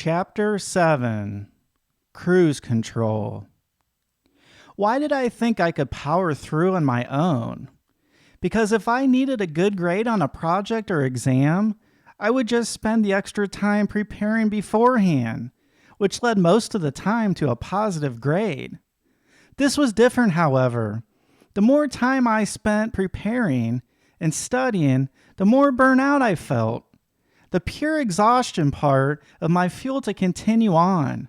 Chapter 7 Cruise Control. Why did I think I could power through on my own? Because if I needed a good grade on a project or exam, I would just spend the extra time preparing beforehand, which led most of the time to a positive grade. This was different, however. The more time I spent preparing and studying, the more burnout I felt. The pure exhaustion part of my fuel to continue on.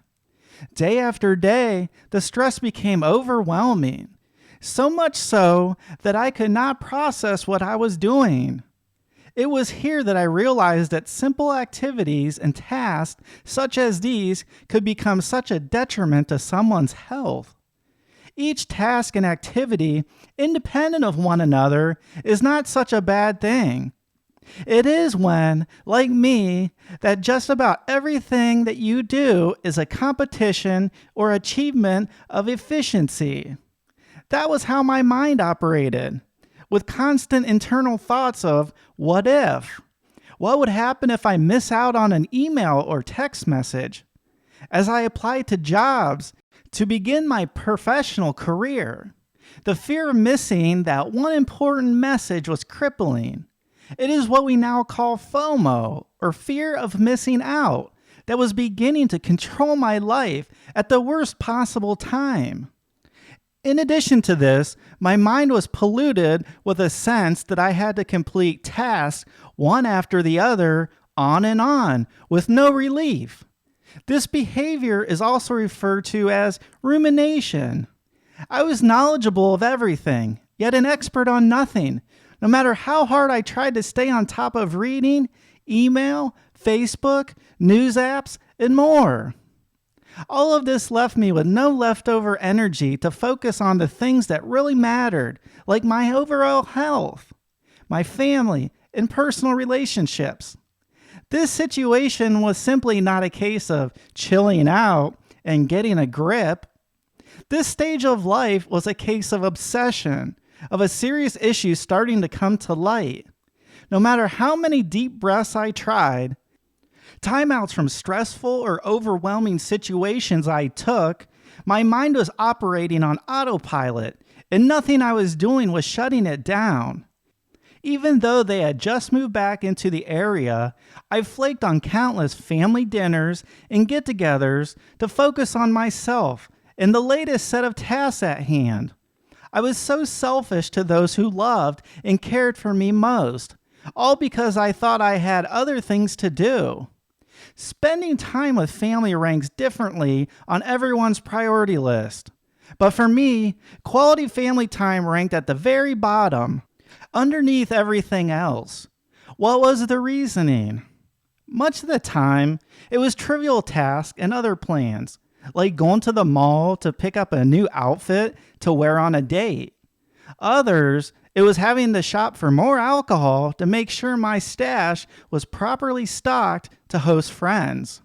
Day after day, the stress became overwhelming, so much so that I could not process what I was doing. It was here that I realized that simple activities and tasks such as these could become such a detriment to someone's health. Each task and activity, independent of one another, is not such a bad thing. It is when, like me, that just about everything that you do is a competition or achievement of efficiency. That was how my mind operated, with constant internal thoughts of what if? What would happen if I miss out on an email or text message? As I applied to jobs to begin my professional career, the fear of missing that one important message was crippling. It is what we now call FOMO, or fear of missing out, that was beginning to control my life at the worst possible time. In addition to this, my mind was polluted with a sense that I had to complete tasks one after the other, on, with no relief. This behavior is also referred to as rumination. I was knowledgeable of everything, yet an expert on nothing. No matter how hard I tried to stay on top of reading, email, Facebook, news apps, and more. All of this left me with no leftover energy to focus on the things that really mattered, like my overall health, my family, and personal relationships. This situation was simply not a case of chilling out and getting a grip. This stage of life was a case of obsession, of a serious issue starting to come to light. No matter how many deep breaths I tried, timeouts from stressful or overwhelming situations I took, my mind was operating on autopilot, and nothing I was doing was shutting it down. Even though they had just moved back into the area, I flaked on countless family dinners and get-togethers to focus on myself and the latest set of tasks at hand. I was so selfish to those who loved and cared for me most, all because I thought I had other things to do. Spending time with family ranks differently on everyone's priority list. But for me, quality family time ranked at the very bottom, underneath everything else. What was the reasoning? Much of the time, it was trivial tasks and other plans, like going to the mall to pick up a new outfit to wear on a date. Others, it was having to shop for more alcohol to make sure my stash was properly stocked to host friends.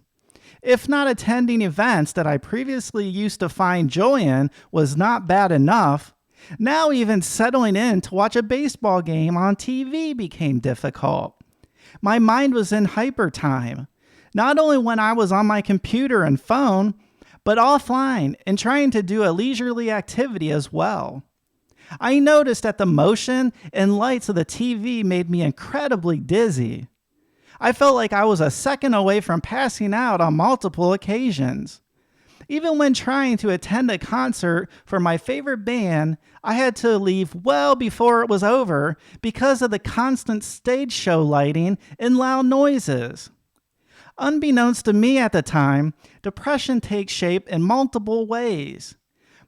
If not attending events that I previously used to find joy in was not bad enough, now even settling in to watch a baseball game on TV became difficult. My mind was in hyper time, not only when I was on my computer and phone, but offline and trying to do a leisurely activity as well. I noticed that the motion and lights of the TV made me incredibly dizzy. I felt like I was a second away from passing out on multiple occasions. Even when trying to attend a concert for my favorite band, I had to leave well before it was over because of the constant stage show lighting and loud noises. Unbeknownst to me at the time, depression takes shape in multiple ways.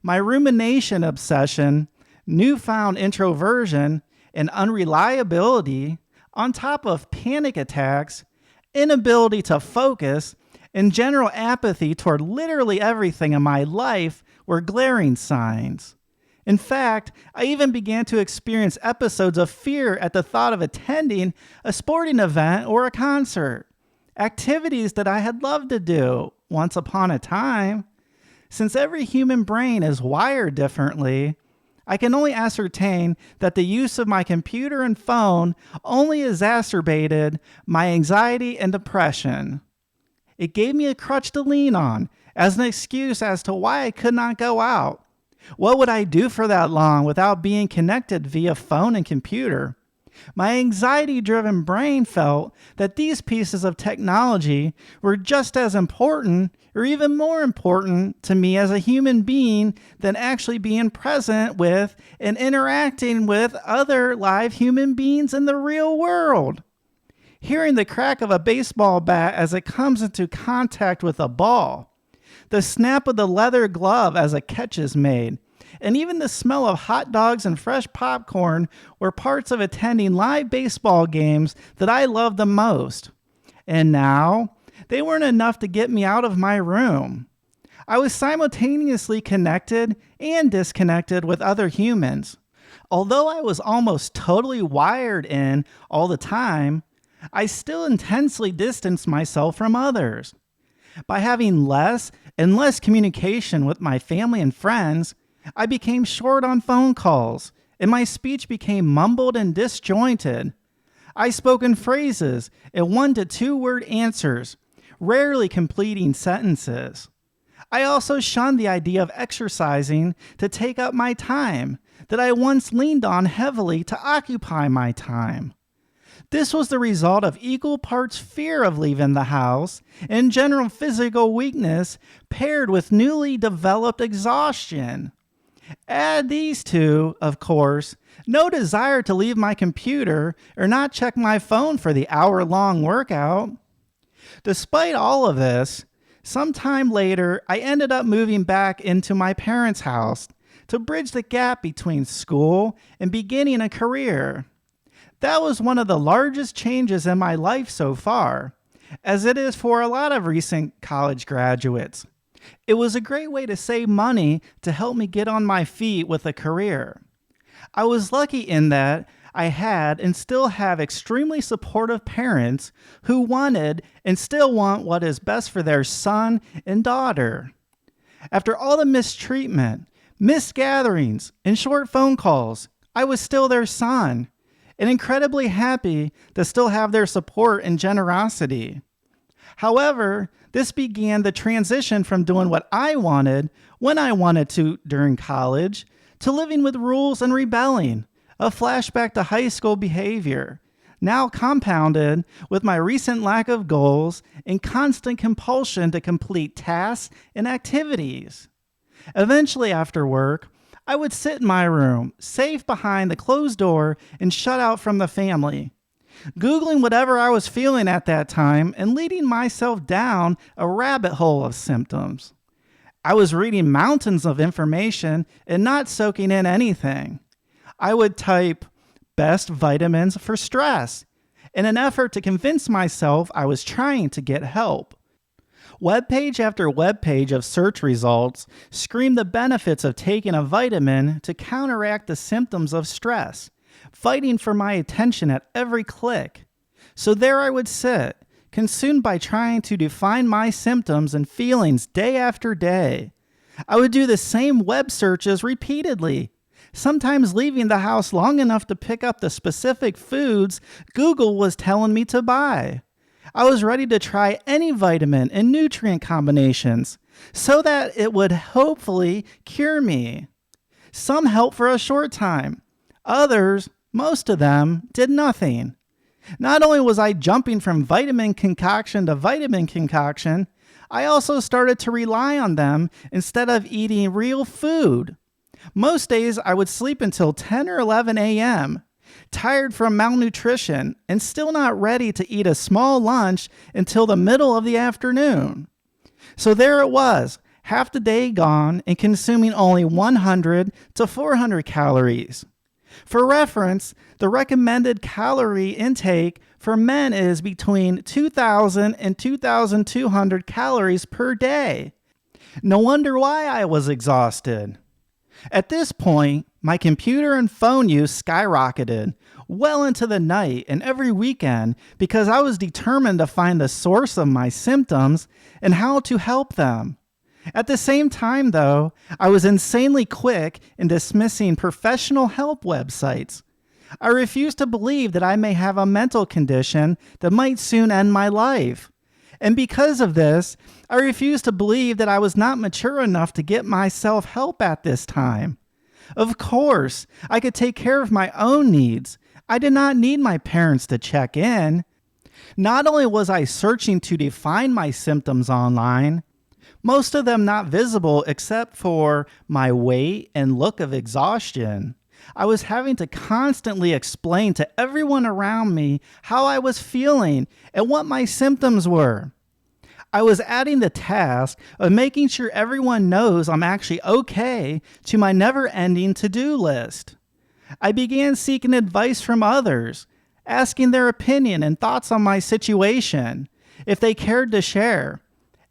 My rumination obsession, newfound introversion, and unreliability, on top of panic attacks, inability to focus, and general apathy toward literally everything in my life were glaring signs. In fact, I even began to experience episodes of fear at the thought of attending a sporting event or a concert. Activities that I had loved to do once upon a time. Since every human brain is wired differently, I can only ascertain that the use of my computer and phone only exacerbated my anxiety and depression. It gave me a crutch to lean on as an excuse as to why I could not go out. What would I do for that long without being connected via phone and computer? My anxiety-driven brain felt that these pieces of technology were just as important or even more important to me as a human being than actually being present with and interacting with other live human beings in the real world. Hearing the crack of a baseball bat as it comes into contact with a ball, the snap of the leather glove as a catch is made, and even the smell of hot dogs and fresh popcorn were parts of attending live baseball games that I loved the most. And now, they weren't enough to get me out of my room. I was simultaneously connected and disconnected with other humans. Although I was almost totally wired in all the time, I still intensely distanced myself from others. By having less and less communication with my family and friends, I became short on phone calls, and my speech became mumbled and disjointed. I spoke in phrases and 1 to 2 word answers, rarely completing sentences. I also shunned the idea of exercising to take up my time that I once leaned on heavily to occupy my time. This was the result of equal parts fear of leaving the house and general physical weakness paired with newly developed exhaustion. Add these two, of course, no desire to leave my computer or not check my phone for the hour-long workout. Despite all of this, sometime later, I ended up moving back into my parents' house to bridge the gap between school and beginning a career. That was one of the largest changes in my life so far, as it is for a lot of recent college graduates. It was a great way to save money to help me get on my feet with a career. I was lucky in that I had and still have extremely supportive parents who wanted and still want what is best for their son and daughter. After all the mistreatment, missed gatherings, and short phone calls, I was still their son, and incredibly happy to still have their support and generosity. However, this began the transition from doing what I wanted when I wanted to during college to living with rules and rebelling, a flashback to high school behavior, now compounded with my recent lack of goals and constant compulsion to complete tasks and activities. Eventually after work, I would sit in my room, safe behind the closed door and shut out from the family, Googling whatever I was feeling at that time and leading myself down a rabbit hole of symptoms. I was reading mountains of information and not soaking in anything. I would type best vitamins for stress in an effort to convince myself I was trying to get help. Webpage after webpage of search results screamed the benefits of taking a vitamin to counteract the symptoms of stress, fighting for my attention at every click. So there I would sit, consumed by trying to define my symptoms and feelings day after day. I would do the same web searches repeatedly, sometimes leaving the house long enough to pick up the specific foods Google was telling me to buy. I was ready to try any vitamin and nutrient combinations so that it would hopefully cure me. Some helped for a short time. Others, most of them, did nothing. Not only was I jumping from vitamin concoction to vitamin concoction, I also started to rely on them instead of eating real food. Most days I would sleep until 10 or 11 a.m., tired from malnutrition and still not ready to eat a small lunch until the middle of the afternoon. So there it was, half the day gone and consuming only 100 to 400 calories. For reference, the recommended calorie intake for men is between 2,000 and 2,200 calories per day. No wonder why I was exhausted. At this point, my computer and phone use skyrocketed well into the night and every weekend because I was determined to find the source of my symptoms and how to help them. At the same time, though, I was insanely quick in dismissing professional help websites. I refused to believe that I may have a mental condition that might soon end my life. And because of this, I refused to believe that I was not mature enough to get myself help at this time. Of course, I could take care of my own needs. I did not need my parents to check in. Not only was I searching to define my symptoms online, most of them not visible except for my weight and look of exhaustion, I was having to constantly explain to everyone around me how I was feeling and what my symptoms were. I was adding the task of making sure everyone knows I'm actually okay to my never-ending to-do list. I began seeking advice from others, asking their opinion and thoughts on my situation, if they cared to share.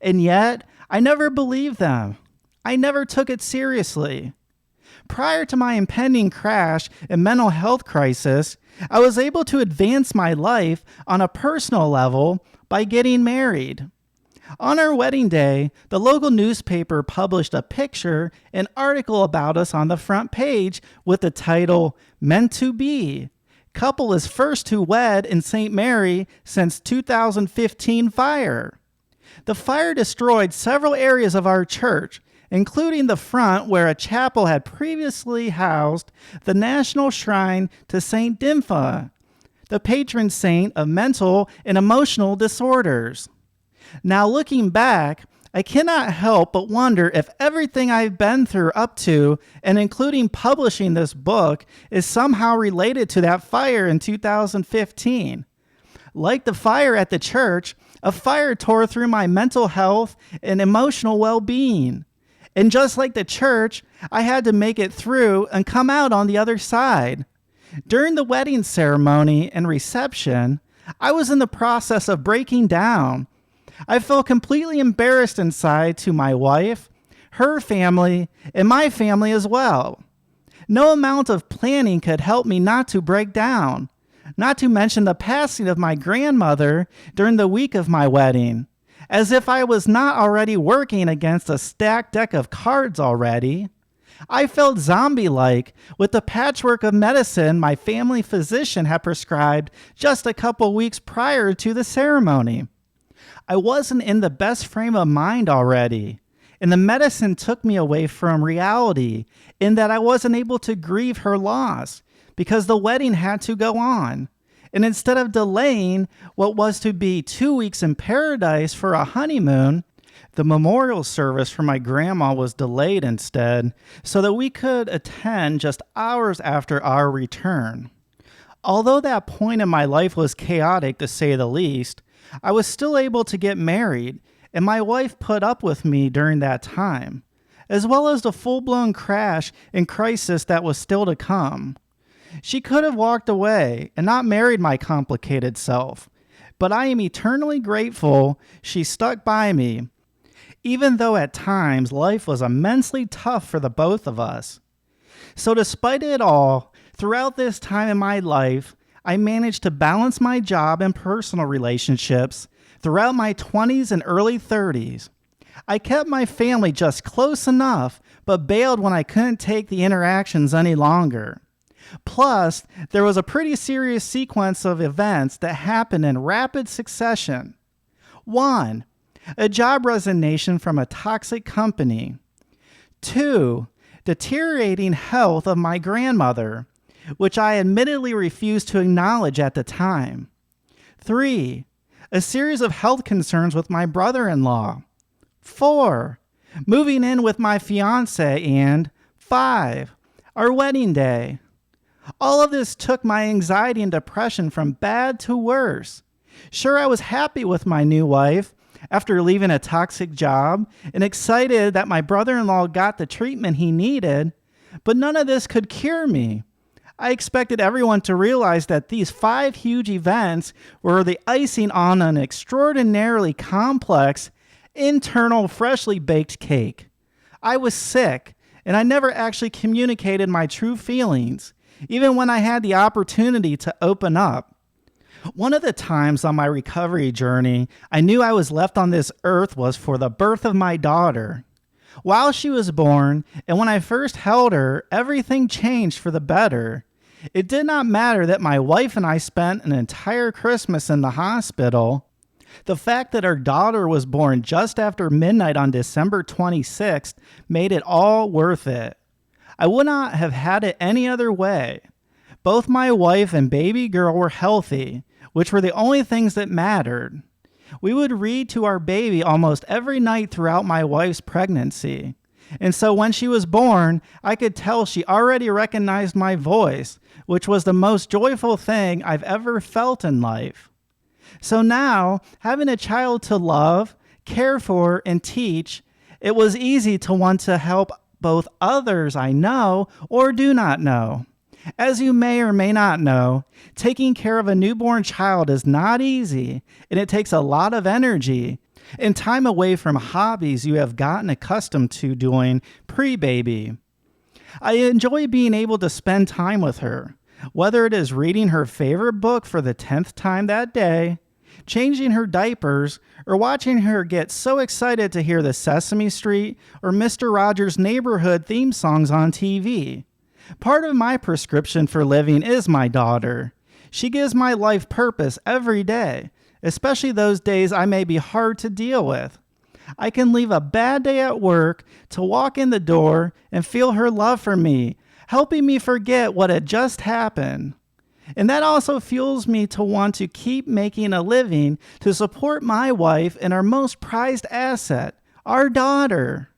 And yet, I never believed them. I never took it seriously. Prior to my impending crash and mental health crisis, I was able to advance my life on a personal level by getting married. On our wedding day, the local newspaper published a picture and article about us on the front page with the title, "Meant to Be. Couple is first to wed in St. Mary since 2015 fire." The fire destroyed several areas of our church, including the front where a chapel had previously housed the national shrine to St. Dympha, the patron saint of mental and emotional disorders. Now looking back, I cannot help but wonder if everything I've been through up to and including publishing this book is somehow related to that fire in 2015. Like the fire at the church, a fire tore through my mental health and emotional well-being. And just like the church, I had to make it through and come out on the other side. During the wedding ceremony and reception, I was in the process of breaking down. I felt completely embarrassed inside to my wife, her family, and my family as well. No amount of planning could help me not to break down, not to mention the passing of my grandmother during the week of my wedding, as if I was not already working against a stacked deck of cards already. I felt zombie-like with the patchwork of medicine my family physician had prescribed just a couple weeks prior to the ceremony. I wasn't in the best frame of mind already, and the medicine took me away from reality in that I wasn't able to grieve her loss because the wedding had to go on. And instead of delaying what was to be 2 weeks in paradise for a honeymoon, the memorial service for my grandma was delayed instead so that we could attend just hours after our return. Although that point in my life was chaotic to say the least, I was still able to get married, and my wife put up with me during that time, as well as the full-blown crash and crisis that was still to come. She could have walked away and not married my complicated self, but I am eternally grateful she stuck by me, even though at times life was immensely tough for the both of us. So despite it all, throughout this time in my life, I managed to balance my job and personal relationships throughout my 20s and early 30s. I kept my family just close enough, but bailed when I couldn't take the interactions any longer. Plus, there was a pretty serious sequence of events that happened in rapid succession. 1. A job resignation from a toxic company. 2. Deteriorating health of my grandmother, which I admittedly refused to acknowledge at the time. 3. A series of health concerns with my brother-in-law. 4. Moving in with my fiance. And 5. Our wedding day. All of this took my anxiety and depression from bad to worse. Sure, I was happy with my new wife after leaving a toxic job and excited that my brother-in-law got the treatment he needed, but none of this could cure me. I expected everyone to realize that these 5 huge events were the icing on an extraordinarily complex, internal, freshly baked cake. I was sick, and I never actually communicated my true feelings, even when I had the opportunity to open up. One of the times on my recovery journey, I knew I was left on this earth was for the birth of my daughter. While she was born, and when I first held her, everything changed for the better. It did not matter that my wife and I spent an entire Christmas in the hospital. The fact that our daughter was born just after midnight on December 26th made it all worth it. I would not have had it any other way. Both my wife and baby girl were healthy, which were the only things that mattered. We would read to our baby almost every night throughout my wife's pregnancy. And so when she was born, I could tell she already recognized my voice, which was the most joyful thing I've ever felt in life. So now, having a child to love, care for, and teach, it was easy to want to help both others I know or do not know. As you may or may not know, taking care of a newborn child is not easy, and it takes a lot of energy and time away from hobbies you have gotten accustomed to doing pre-baby. I enjoy being able to spend time with her, whether it is reading her favorite book for the 10th time that day, changing her diapers, or watching her get so excited to hear the Sesame Street or Mr. Rogers' Neighborhood theme songs on TV. Part of my prescription for living is my daughter. She gives my life purpose every day, especially those days I may be hard to deal with. I can leave a bad day at work to walk in the door and feel her love for me, helping me forget what had just happened. And that also fuels me to want to keep making a living to support my wife and our most prized asset, our daughter.